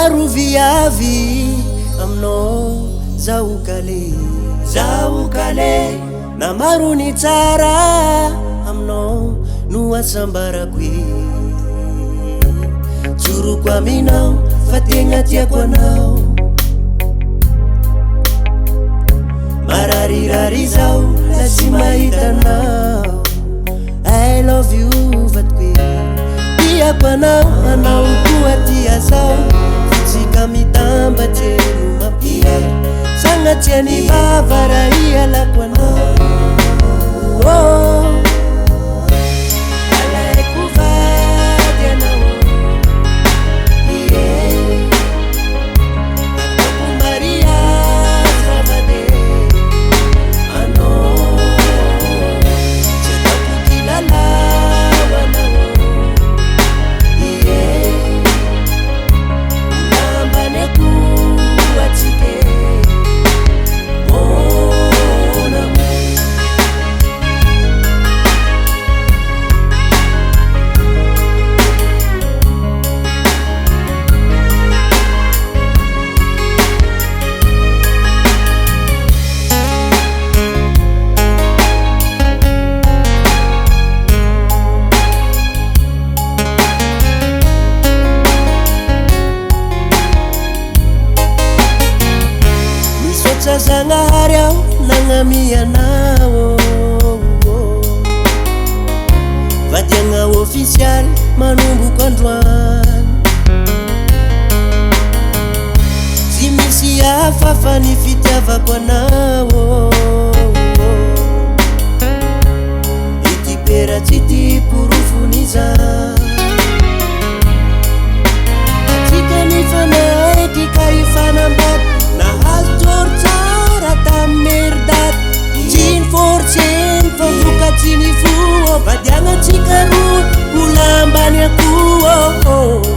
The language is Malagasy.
maro viavy aminao zaho kale na maro ny tsara aminao no asambarako joroko aminao fa tegna tiako anao mararirary zao la tsy mahitanao I love you vatiko tiako anao koa tia zao fitsika mitambatsy no mampia sangatsiany vavara ialako anao alaiko vady anao atako mariage ravade anao tsy atako kilalao anao lambany akoho atsike Zanahary aho nagnamianao vadiagna ofisialy manomboko androany tsy misy hafafa ny fitiavako anao ity peratsy ity porofony zany atsika nifanaiky ka ifanambady nahazo joro tsara tamy meridaty tsiny fortseny fa vokatsiny fo vadiagna tsika roa ho lambany akoho